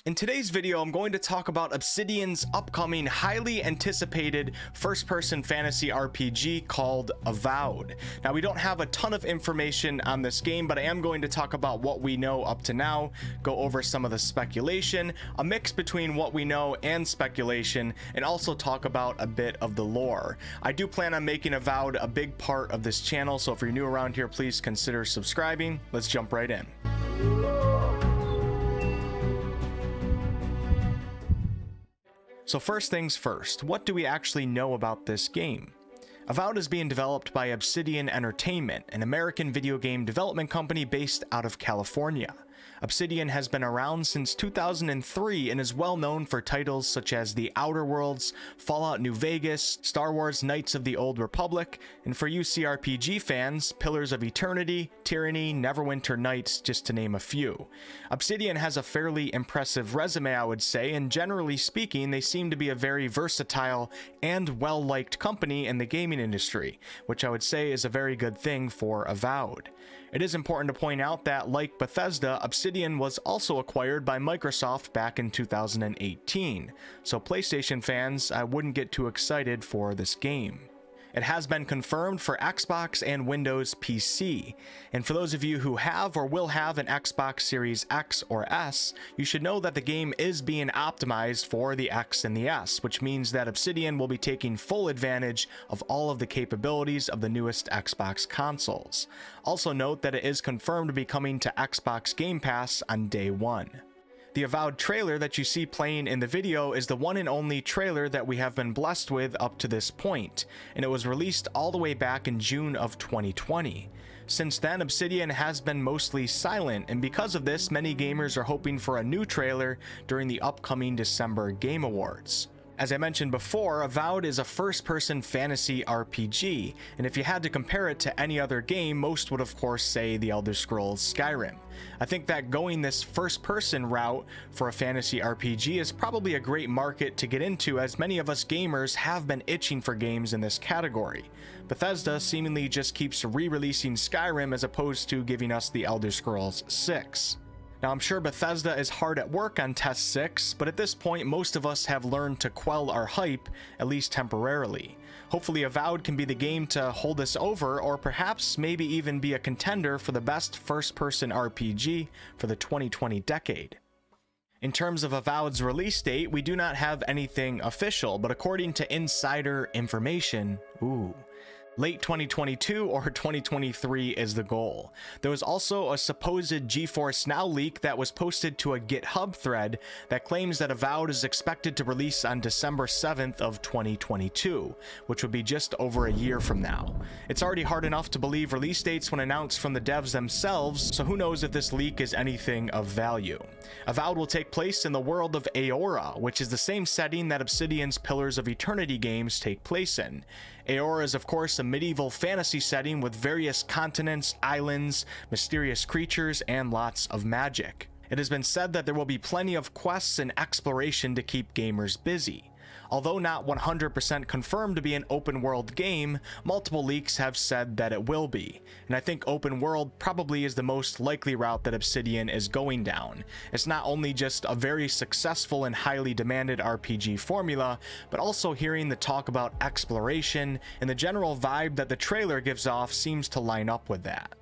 In today's video, I'm going to talk about Obsidian's upcoming, highly anticipated first-person fantasy RPG called Avowed. Now, we don't have a ton of information on this game, but I am going to talk about what we know up to now, go over some of the speculation, a mix between what we know and speculation, and also talk about a bit of the lore. I do plan on making Avowed a big part of this channel, so if you're new around here, please consider subscribing. Let's jump right in. So first things first, what do we actually know about this game? Avowed is being developed by Obsidian Entertainment, an American video game development company based out of California. Obsidian has been around since 2003 and is well known for titles such as The Outer Worlds, Fallout New Vegas, Star Wars Knights of the Old Republic, and for you CRPG fans, Pillars of Eternity, Tyranny, Neverwinter Nights, just to name a few. Obsidian has a fairly impressive resume, I would say, and generally speaking, they seem to be a very versatile and well-liked company in the gaming industry, which I would say is a very good thing for Avowed. It is important to point out that, like Bethesda, Obsidian was also acquired by Microsoft back in 2018, so PlayStation fans, I wouldn't get too excited for this game. It has been confirmed for Xbox and Windows PC, and for those of you who have or will have an Xbox Series X or S, you should know that the game is being optimized for the X and the S, which means that Obsidian will be taking full advantage of all of the capabilities of the newest Xbox consoles. Also note that it is confirmed to be coming to Xbox Game Pass on day one. The Avowed trailer that you see playing in the video is the one and only trailer that we have been blessed with up to this point, and it was released all the way back in June of 2020. Since then, Obsidian has been mostly silent, and because of this, many gamers are hoping for a new trailer during the upcoming December Game Awards. As I mentioned before, Avowed is a first-person fantasy RPG, and if you had to compare it to any other game, most would of course say The Elder Scrolls Skyrim. I think that going this first-person route for a fantasy RPG is probably a great market to get into, as many of us gamers have been itching for games in this category. Bethesda seemingly just keeps re-releasing Skyrim as opposed to giving us The Elder Scrolls 6. Now, I'm sure Bethesda is hard at work on Test 6, but at this point, most of us have learned to quell our hype, at least temporarily. Hopefully, Avowed can be the game to hold us over, or perhaps maybe even be a contender for the best first-person RPG for the 2020 decade. In terms of Avowed's release date, we do not have anything official, but according to insider information, late 2022 or 2023 is the goal. There was also a supposed GeForce Now leak that was posted to a GitHub thread that claims that Avowed is expected to release on December 7th of 2022, which would be just over a year from now. It's already hard enough to believe release dates when announced from the devs themselves, so who knows if this leak is anything of value. Avowed will take place in the world of Eora, which is the same setting that Obsidian's Pillars of Eternity games take place in. Eora is of course a medieval fantasy setting with various continents, islands, mysterious creatures, and lots of magic. It has been said that there will be plenty of quests and exploration to keep gamers busy. Although not 100% confirmed to be an open world game, multiple leaks have said that it will be, and I think open world probably is the most likely route that Obsidian is going down. It's not only just a very successful and highly demanded RPG formula, but also hearing the talk about exploration and the general vibe that the trailer gives off seems to line up with that.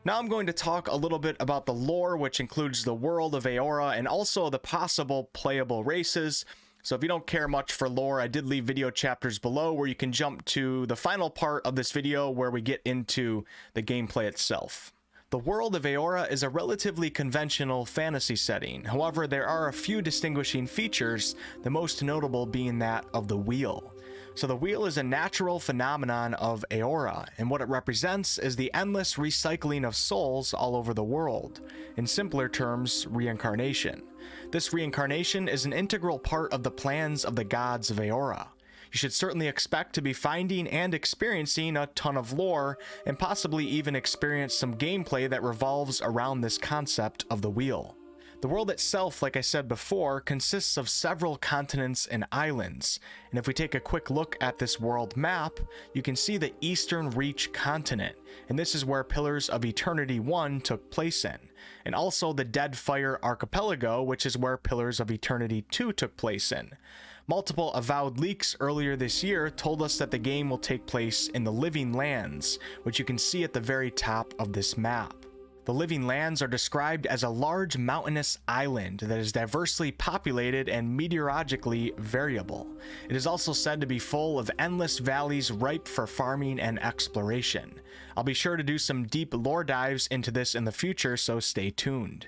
Now I'm going to talk a little bit about the lore, which includes the world of Eora and also the possible playable races. So if you don't care much for lore, I did leave video chapters below where you can jump to the final part of this video where we get into the gameplay itself. The world of Eora is a relatively conventional fantasy setting. However, there are a few distinguishing features, the most notable being that of the wheel. So the wheel is a natural phenomenon of Eora, and what it represents is the endless recycling of souls all over the world. In simpler terms, reincarnation. This reincarnation is an integral part of the plans of the gods of Eora. You should certainly expect to be finding and experiencing a ton of lore, and possibly even experience some gameplay that revolves around this concept of the wheel. The world itself, like I said before, consists of several continents and islands, and if we take a quick look at this world map, you can see the Eastern Reach continent, and this is where Pillars of Eternity 1 took place in, and also the Deadfire Archipelago, which is where Pillars of Eternity 2 took place in. Multiple Avowed leaks earlier this year told us that the game will take place in the Living Lands, which you can see at the very top of this map. The Living Lands are described as a large mountainous island that is diversely populated and meteorologically variable. It is also said to be full of endless valleys ripe for farming and exploration. I'll be sure to do some deep lore dives into this in the future, so stay tuned.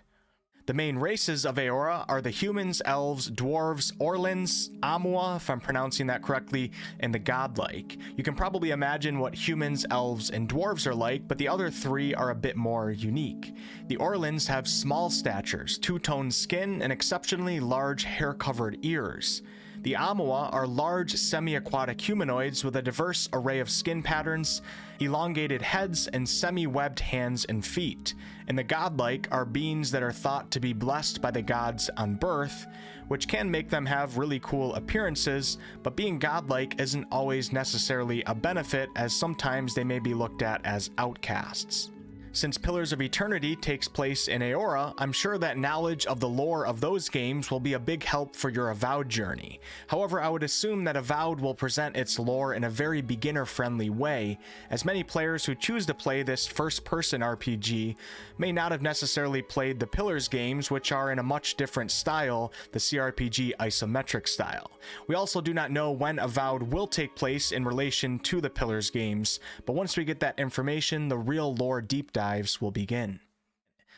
The main races of Eora are the humans, elves, dwarves, Orlins, Amua, if I'm pronouncing that correctly, and the godlike. You can probably imagine what humans, elves, and dwarves are like, but the other three are a bit more unique. The Orlins have small statures, two-toned skin, and exceptionally large hair-covered ears. The Amua are large semi-aquatic humanoids with a diverse array of skin patterns, elongated heads, and semi-webbed hands and feet. And the godlike are beings that are thought to be blessed by the gods on birth, which can make them have really cool appearances, but being godlike isn't always necessarily a benefit, as sometimes they may be looked at as outcasts. Since Pillars of Eternity takes place in Eora, I'm sure that knowledge of the lore of those games will be a big help for your Avowed journey. However, I would assume that Avowed will present its lore in a very beginner-friendly way, as many players who choose to play this first-person RPG may not have necessarily played the Pillars games, which are in a much different style, the CRPG isometric style. We also do not know when Avowed will take place in relation to the Pillars games, but once we get that information, the real lore deep dive will begin.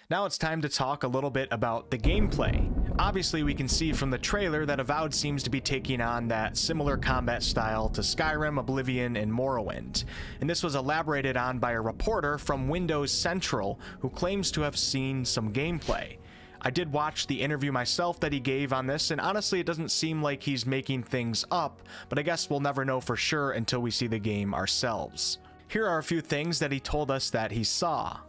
Now it's time to talk a little bit about the gameplay. Obviously, we can see from the trailer that Avowed seems to be taking on that similar combat style to Skyrim, Oblivion, and Morrowind, and this was elaborated on by a reporter from Windows Central who claims to have seen some gameplay. I did watch the interview myself that he gave on this, and honestly it doesn't seem like he's making things up, but I guess we'll never know for sure until we see the game ourselves. Here are a few things that he told us that he saw.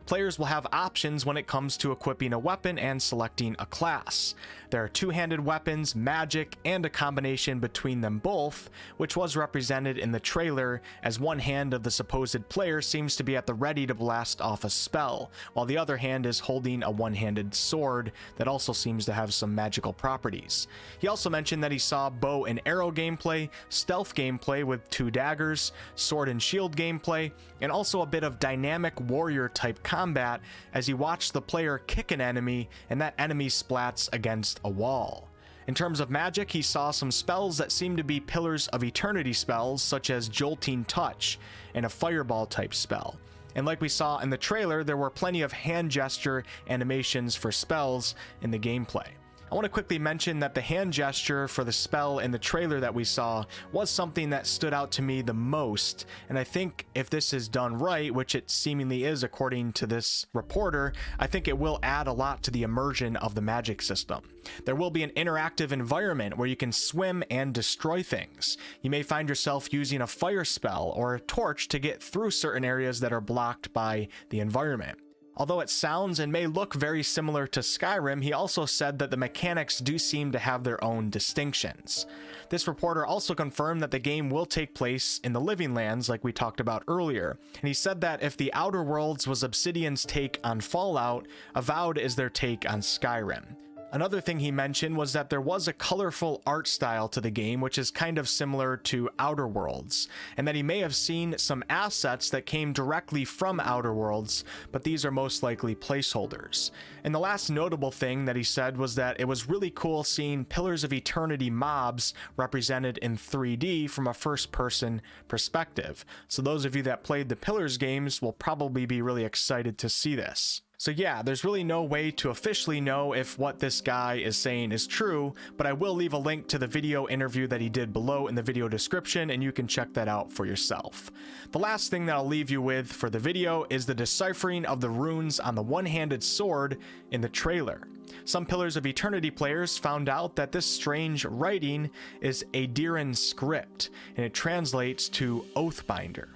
Players will have options when it comes to equipping a weapon and selecting a class. There are two-handed weapons, magic, and a combination between them both, which was represented in the trailer as one hand of the supposed player seems to be at the ready to blast off a spell, while the other hand is holding a one-handed sword that also seems to have some magical properties. He also mentioned that he saw bow and arrow gameplay, stealth gameplay with two daggers, sword and shield gameplay, and also a bit of dynamic warrior type combat as he watched the player kick an enemy and that enemy splats against a wall. In terms of magic, he saw some spells that seem to be Pillars of Eternity spells, such as Jolting Touch and a Fireball type spell. And like we saw in the trailer, there were plenty of hand gesture animations for spells in the gameplay. I want to quickly mention that the hand gesture for the spell in the trailer that we saw was something that stood out to me the most, and I think if this is done right, which it seemingly is according to this reporter, I think it will add a lot to the immersion of the magic system. There will be an interactive environment where you can swim and destroy things. You may find yourself using a fire spell or a torch to get through certain areas that are blocked by the environment. Although it sounds and may look very similar to Skyrim, he also said that the mechanics do seem to have their own distinctions. This reporter also confirmed that the game will take place in the Living Lands like we talked about earlier, and he said that if the Outer Worlds was Obsidian's take on Fallout, Avowed is their take on Skyrim. Another thing he mentioned was that there was a colorful art style to the game, which is kind of similar to Outer Worlds, and that he may have seen some assets that came directly from Outer Worlds, but these are most likely placeholders. And the last notable thing that he said was that it was really cool seeing Pillars of Eternity mobs represented in 3D from a first-person perspective. So those of you that played the Pillars games will probably be really excited to see this. So yeah, there's really no way to officially know if what this guy is saying is true, but I will leave a link to the video interview that he did below in the video description, and you can check that out for yourself. The last thing that I'll leave you with for the video is the deciphering of the runes on the one-handed sword in the trailer. Some Pillars of Eternity players found out that this strange writing is Adiran script, and it translates to Oathbinder.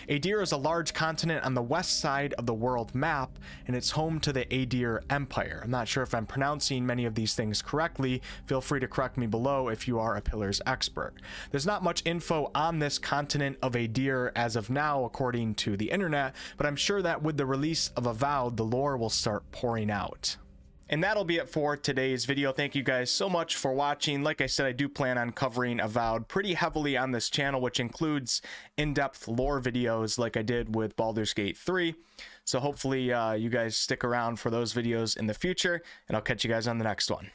Adir is a large continent on the west side of the world map, and it's home to the Adir Empire. I'm not sure if I'm pronouncing many of these things correctly. Feel free to correct me below if you are a Pillars expert. There's not much info on this continent of Adir as of now, according to the internet, but I'm sure that with the release of Avowed, the lore will start pouring out. And that'll be it for today's video. Thank you guys so much for watching. Like I said, I do plan on covering Avowed pretty heavily on this channel, which includes in-depth lore videos like I did with Baldur's Gate 3. So hopefully you guys stick around for those videos in the future, and I'll catch you guys on the next one.